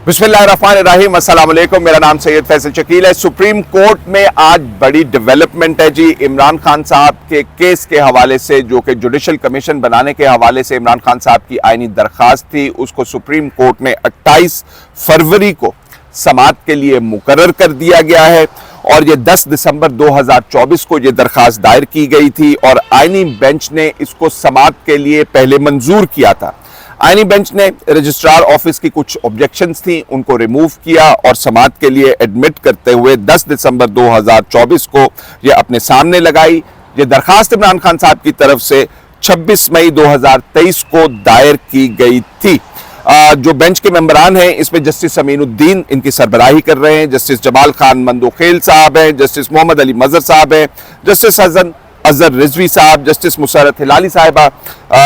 बिस्मिल्लाहिर्रहमानिर्रहीम, अस्सलाम वालेकुम। मेरा नाम सैयद फैसल शकील है। सुप्रीम कोर्ट में आज बड़ी डेवलपमेंट है जी। इमरान खान साहब के केस के हवाले से, जो कि जुडिशल कमीशन बनाने के हवाले से इमरान खान साहब की आईनी दरख्वास्त थी, उसको सुप्रीम कोर्ट ने 28 फरवरी को समाअत के लिए मुकर्रर कर दिया गया है और ये 10 दिसंबर 2024 को ये दरख्वास्त दायर की गई थी और आईनी बेंच ने इसको समाअत के लिए पहले मंजूर किया था। आईनी बेंच ने रजिस्ट्रार ऑफिस की कुछ ऑब्जेक्शंस थी, उनको रिमूव किया और समाअत के लिए एडमिट करते हुए 10 दिसंबर 2024 को ये अपने सामने लगाई। ये दरखास्त इमरान खान साहब की तरफ से 26 मई 2023 को दायर की गई थी। जो बेंच के मेंबरान हैं, इसमें जस्टिस अमीनुद्दीन इनकी सरबराही कर रहे हैं, जस्टिस जमाल खान मंदोखेल साहब हैं, जस्टिस मोहम्मद अली मजहर साहब हैं, जस्टिस हसन अजहर रिजवी साहब, जस्टिस मुसरत हिलाली साहिबा,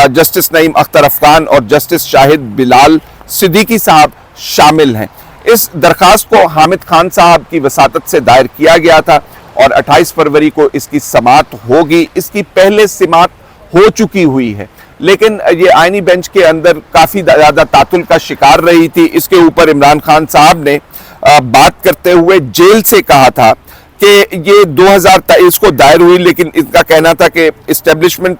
जस्टिस नईम अख्तर अफगान और जस्टिस शाहिद बिलाल सिद्दीकी साहब शामिल हैं। इस दरखास्त को हामिद खान साहब की वसातत से दायर किया गया था और 28 फरवरी को इसकी समाअत होगी। इसकी पहले समाअत हो चुकी हुई है, लेकिन ये आईनी बेंच के अंदर काफ़ी ज़्यादा तातुल का शिकार रही थी। इसके ऊपर इमरान खान साहब ने बात करते हुए जेल से कहा था कि ये 2023 को दायर हुई, लेकिन इनका कहना था कि इस्टेब्लिशमेंट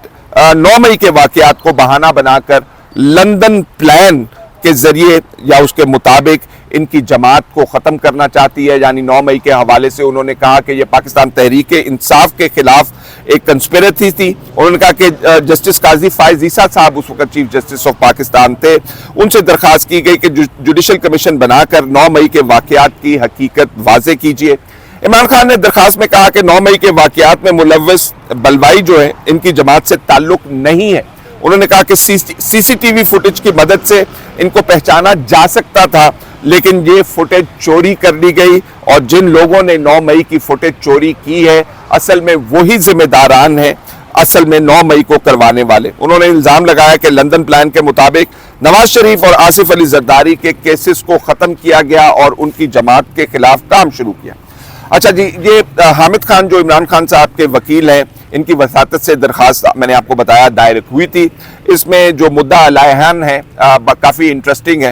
9 मई के वाकयात को बहाना बनाकर लंदन प्लान के जरिए या उसके मुताबिक इनकी जमात को ख़त्म करना चाहती है। यानी 9 मई के हवाले से उन्होंने कहा कि ये पाकिस्तान तहरीक इंसाफ के खिलाफ एक कंस्पिरेसी थी। उन्होंने कहा कि जस्टिस काजी फायज ईसा साहब उस वक्त चीफ जस्टिस ऑफ पाकिस्तान थे, उनसे दरख्वास्त की गई कि जुडिशल कमीशन बनाकर 9 मई के वाकयात की हकीकत वाज़े कीजिए। इमरान खान ने दरखास्त में कहा कि 9 मई के वाकयात में मुलव्वस बलवाई जो है, इनकी जमात से ताल्लुक नहीं है। उन्होंने कहा कि सीसीटीवी फुटेज की मदद से इनको पहचाना जा सकता था, लेकिन ये फुटेज चोरी कर ली गई और जिन लोगों ने 9 मई की फुटेज चोरी की है, असल में वही जिम्मेदारान हैं, असल में 9 मई को करवाने वाले। उन्होंने इल्ज़ाम लगाया कि लंदन प्लान के मुताबिक नवाज शरीफ और आसिफ अली जरदारी के केसेस को ख़त्म किया गया और उनकी जमात के खिलाफ काम शुरू किया। अच्छा जी, ये हामिद खान जो इमरान खान साहब के वकील हैं, इनकी वसातत से दरख्वास्त मैंने आपको बताया दायर हुई थी। इसमें जो मुद्दा अलहन है काफ़ी इंटरेस्टिंग है।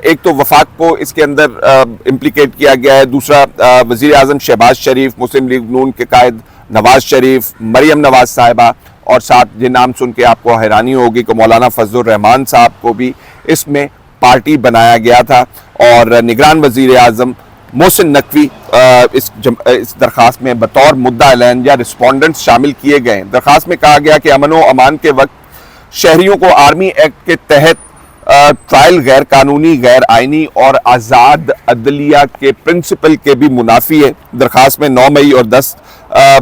एक तो वफाक को इसके अंदर इम्प्लीकेट किया गया है, दूसरा वज़ीर आज़म शहबाज शरीफ, मुस्लिम लीग नून के कायद नवाज शरीफ, मरियम नवाज साहिबा और साथ ये नाम सुन के आपको हैरानी होगी कि मौलाना फजलुर रहमान साहब को भी इसमें पार्टी बनाया गया था और निगरान वज़ीर आज़म मोहसिन नकवी इस दरख्वास्त में बतौर मुद्दा अलैन या रिस्पोंडेंट्स शामिल किए गए। दरख्वास्त में कहा गया कि अमन व अमान के वक्त शहरियों को आर्मी एक्ट के तहत ट्रायल गैर कानूनी, गैर आइनी और आज़ाद अदलिया के प्रिंसिपल के भी मुनाफी है। दरख्वास्त में 9 मई और 10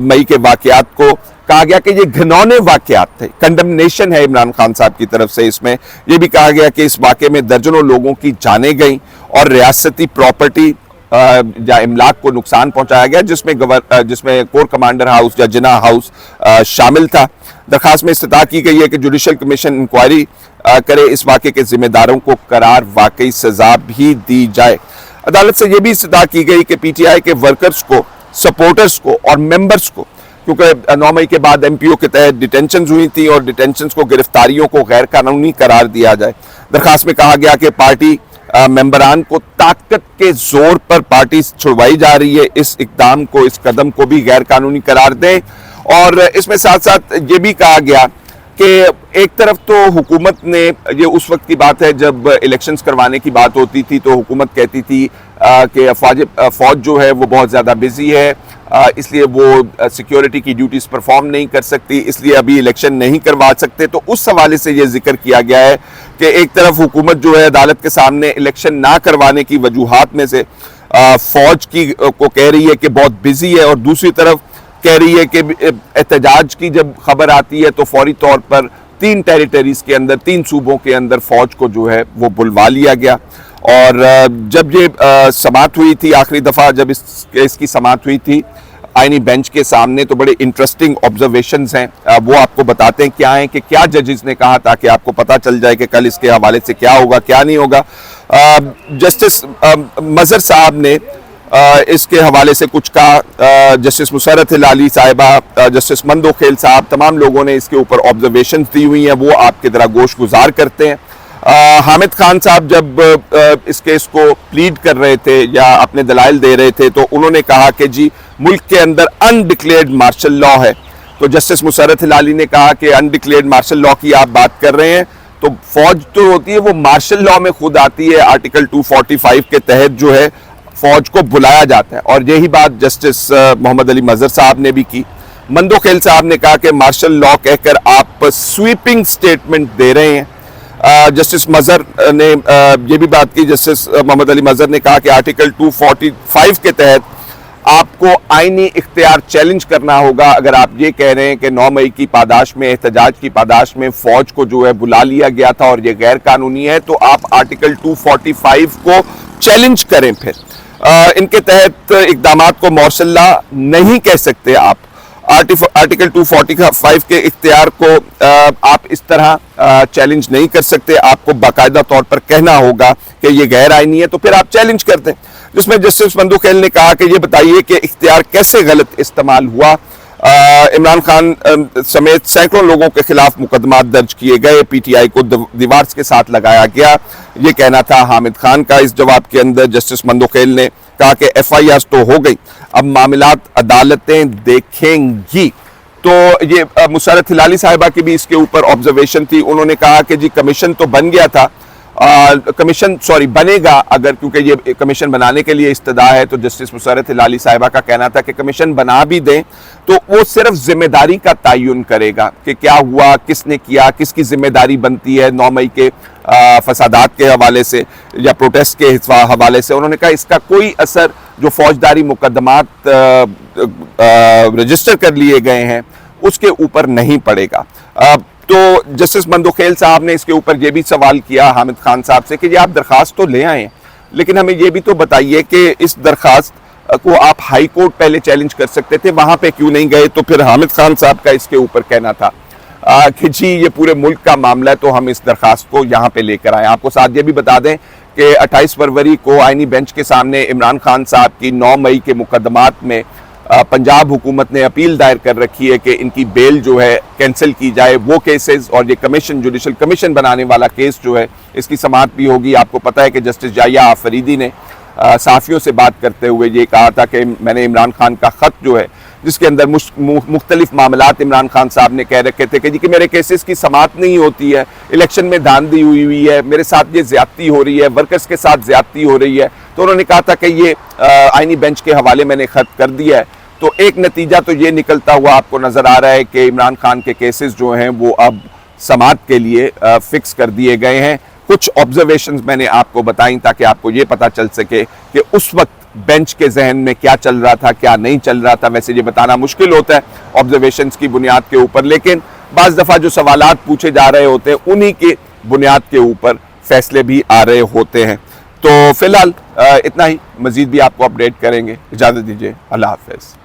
मई के वाकयात को कहा गया कि ये घिनौने वाकयात थे। कंडमनेशन है इमरान खान साहब की तरफ से। इसमें यह भी कहा गया कि इस वाक़े में दर्जनों लोगं की जानें गई और रियासती प्रॉपर्टी या इमलाक को नुकसान पहुंचाया गया, जिसमें कोर कमांडर हाउस या जिना हाउस शामिल था। दरखास्त में इस्तदा की गई है कि जुडिशल कमीशन इंक्वायरी करे, इस वाक़े के जिम्मेदारों को करार वाकई सजा भी दी जाए। अदालत से यह भी इस्तदा की गई कि PTI के वर्कर्स को, सपोर्टर्स को और मेंबर्स को, क्योंकि 9 मई के बाद MPO के तहत डिटेंशन हुई थी और डिटेंशन को, गिरफ्तारियों को गैर कानूनी करार दिया जाए। दरखास्त में कहा गया कि पार्टी मेंबरान को ताकत के जोर पर पार्टी छुड़वाई जा रही है, इस इकदाम को, इस कदम को भी गैर कानूनी करार दें। और इसमें साथ साथ ये भी कहा गया कि एक तरफ तो हुकूमत ने, ये उस वक्त की बात है जब इलेक्शंस करवाने की बात होती थी, तो हुकूमत कहती थी कि फौज जो है वो बहुत ज़्यादा बिजी है, इसलिए वो सिक्योरिटी की ड्यूटीज़ परफॉर्म नहीं कर सकती, इसलिए अभी इलेक्शन नहीं करवा सकते। तो उस हवाले से ये जिक्र किया गया है कि एक तरफ हुकूमत जो है अदालत के सामने इलेक्शन ना करवाने की वजूहात में से फौज को कह रही है कि बहुत बिजी है, और दूसरी तरफ कह रही है कि एहतजाज की जब खबर आती है तो फौरी तौर पर 3 टेरिटरीज के अंदर, 3 सूबों के अंदर फौज को जो है वो बुलवा लिया गया। और जब ये समाअत हुई थी, आखिरी दफ़ा जब इसकी समाअत हुई थी आईनी बेंच के सामने, तो बड़े इंटरेस्टिंग ऑब्जर्वेशंस हैं, वो आपको बताते हैं क्या हैं कि क्या जजेस ने कहा, ताकि आपको पता चल जाए कि कल इसके हवाले से क्या होगा क्या नहीं होगा। जस्टिस मजहर साहब ने इसके हवाले से कुछ कहा, जस्टिस मुसरत हिलाली साहिबा, जस्टिस मंदोखेल साहब, तमाम लोगों ने इसके ऊपर ऑब्जर्वेशंस दी हुई हैं, वो आपके ज़रा गोश गुजार करते हैं। हामिद खान साहब जब इस केस को प्लीड कर रहे थे या अपने दलाइल दे रहे थे तो उन्होंने कहा कि जी मुल्क के अंदर अनडिक्लेयर्ड मार्शल लॉ है। तो जस्टिस मुसर्रत हिलाली ने कहा कि अनडिक्लेयर्ड मार्शल लॉ की आप बात कर रहे हैं, तो फौज तो होती है वो मार्शल लॉ में खुद आती है, आर्टिकल 245 के तहत जो है फौज को बुलाया जाता है। और यही बात जस्टिस मोहम्मद अली मजहर साहब ने भी की। मंदोखेल साहब ने कहा कि मार्शल लॉ कहकर आप स्वीपिंग स्टेटमेंट दे रहे हैं। जस्टिस मजहर ने ये भी बात की, जस्टिस मोहम्मद अली मजहर ने कहा कि आर्टिकल 245 के तहत आपको आईनी इख्तियार चैलेंज करना होगा। अगर आप ये कह रहे हैं कि 9 मई की पादाश में, एहतजाज की पादाश में फौज को जो है बुला लिया गया था और ये गैर कानूनी है, तो आप आर्टिकल 245 को चैलेंज करें। फिर इनके तहत इकदामात को मार्शल लॉ नहीं कह सकते आप। आर्टिकल 245 के इख्तियार को आप इस तरह चैलेंज नहीं कर सकते। आपको बाकायदा तौर पर कहना होगा कि ये गैर आईनी है, तो फिर आप चैलेंज करते हैं। जिसमें जस्टिस मंदोखेल ने कहा कि ये बताइए कि इख्तियार कैसे गलत इस्तेमाल हुआ। इमरान खान समेत सैकड़ों लोगों के खिलाफ मुकदमा दर्ज किए गए, पीटीआई को दीवार के साथ लगाया गया, ये कहना था हामिद खान का। इस जवाब के अंदर जस्टिस मंदोखेल ने कहा कि एफआईआर तो हो गई, अब मामलात अदालतें देखेंगी। तो ये मुसर्रत हिलाली साहिबा की भी इसके ऊपर ऑब्जर्वेशन थी। उन्होंने कहा कि जी कमीशन तो बन गया था, बनेगा अगर, क्योंकि ये कमीशन बनाने के लिए इस्तदा है। तो जस्टिस मुसर्रत हिलाली साहिबा का कहना था कि कमीशन बना भी दें तो वो सिर्फ जिम्मेदारी का तयन करेगा कि क्या हुआ, किसने किया, किसकी जिम्मेदारी बनती है 9 मई के फसादात के हवाले से या प्रोटेस्ट के हवाले से। उन्होंने कहा इसका कोई असर जो फौजदारी मुकदमात रजिस्टर कर लिए गए हैं उसके ऊपर नहीं पड़ेगा। तो जस्टिस मंदोखेल साहब ने इसके ऊपर यह भी सवाल किया हामिद खान साहब से कि ये आप दरखास्त तो ले आए हैं, लेकिन हमें यह भी तो बताइए कि इस दरखास्त को आप हाई कोर्ट पहले चैलेंज कर सकते थे, वहां पे क्यों नहीं गए। तो फिर हामिद खान साहब का इसके ऊपर कहना था कि जी ये पूरे मुल्क का मामला है, तो हम इस दरखास्त को यहाँ पे लेकर आए। आपको साथ ये भी बता दें कि 28 फरवरी को आईनी बेंच के सामने इमरान खान साहब की 9 मई के मुकदमात में पंजाब हुकूमत ने अपील दायर कर रखी है कि इनकी बेल जो है कैंसिल की जाए। वो केसेस और ये कमीशन, जुडिशल कमीशन बनाने वाला केस जो है, इसकी समाअत भी होगी। आपको पता है कि जस्टिस जाया आफरीदी ने सहाफ़ियों से बात करते हुए ये कहा था कि मैंने इमरान खान का ख़त जो है, जिसके अंदर मुख्तलिफ मामलात इमरान खान साहब ने कह रखे थे कि मेरे केसेस की समाअत नहीं होती है, इलेक्शन में धांधली हुई है, मेरे साथ ये ज्यादती हो रही है, वर्कर्स के साथ ज्यादती हो रही है। तो उन्होंने कहा था कि ये आईनी बेंच के हवाले मैंने ख़त कर दिया है। तो एक नतीजा तो ये निकलता हुआ आपको नज़र आ रहा है कि इमरान खान के केसेस जो हैं वो अब समाअत के लिए फिक्स कर दिए गए हैं। कुछ ऑब्जर्वेशंस मैंने आपको बताई ताकि आपको ये पता चल सके कि उस वक्त बेंच के जहन में क्या चल रहा था, क्या नहीं चल रहा था। वैसे ये बताना मुश्किल होता है ऑब्जर्वेशंस की बुनियाद के ऊपर, लेकिन बाज़ दफ़ा जो सवालात पूछे जा रहे होते हैं उन्हीं के बुनियाद के ऊपर फैसले भी आ रहे होते हैं। तो फिलहाल इतना ही, मज़ीद भी आपको अपडेट करेंगे। इजाज़त दीजिए, अल्लाह हाफ़िज़।